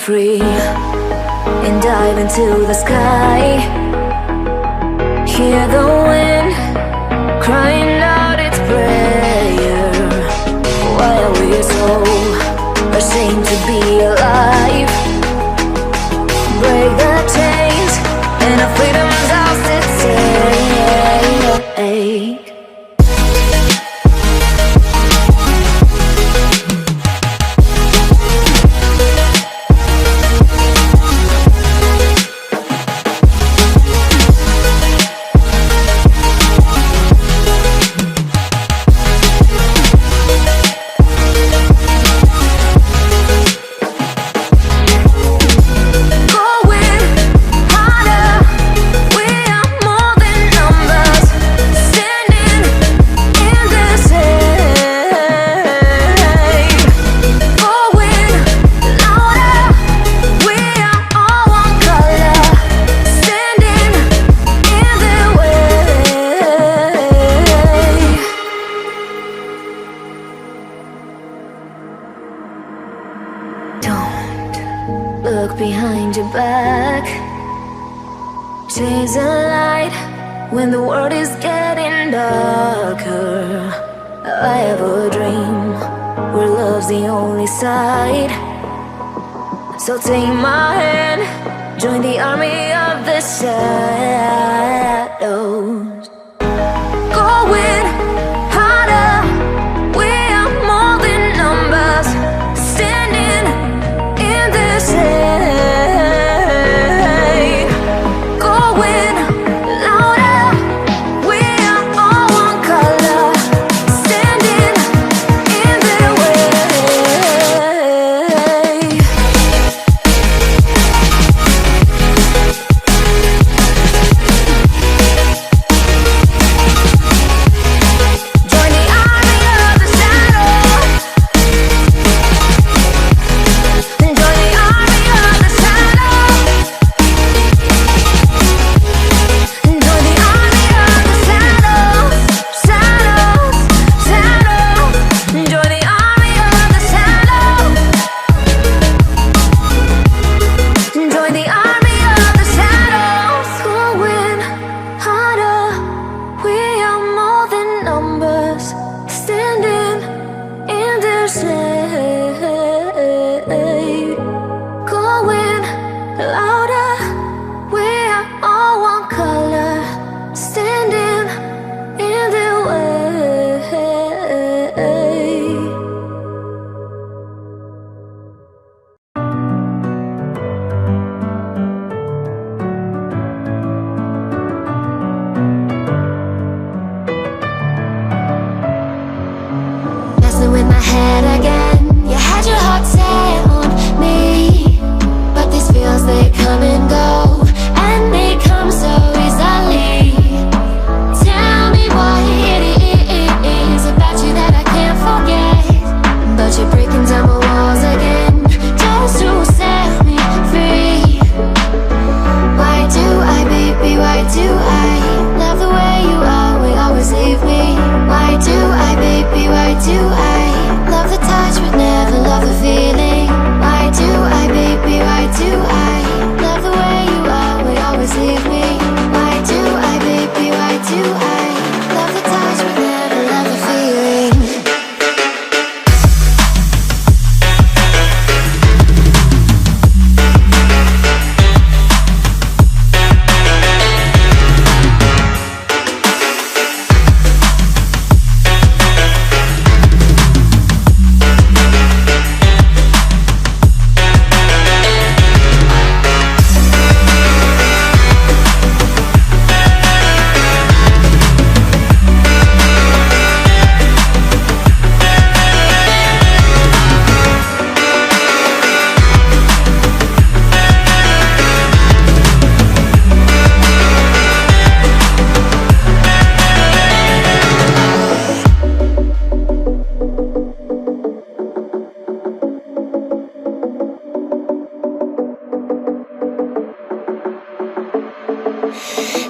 free and dive into the sky. Hear the wind crying out its prayer. Why are we so ashamed to be alive? Break the chains and our freedom's ours to take. Look behind your back. Chase a light when the world is getting darker. I have a dream where love's the only side. So take my hand, join the army of the shadows. Going harder, we are more than numbers. Standing in this hate. Going louder, we are all one color. Standing in their way. Join the army of the shadows. Join the army of the shadows. Join the army of the shadows. Shadows, shadows. Join the army of the shadows. Join the army of the shadows. Going harder, we are more than numbers. Standing in their shade. Going louder, we are all one color. Standing in their way. Messing with my head again. You had your heart set on me, but these feels, they come and go, and they come so easily. Tell me what it is about you that I can't forget, but you're breaking down my walls again, just to set me free. Why do I, baby, why do I love the way you always leave me? Why do I, baby, why do I love the touch but never love the feeling? Why do I, baby, why do I love the way you always leave me? Why do I, baby, why do I love the touch but never love the feeling?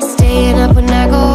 Staying up when I go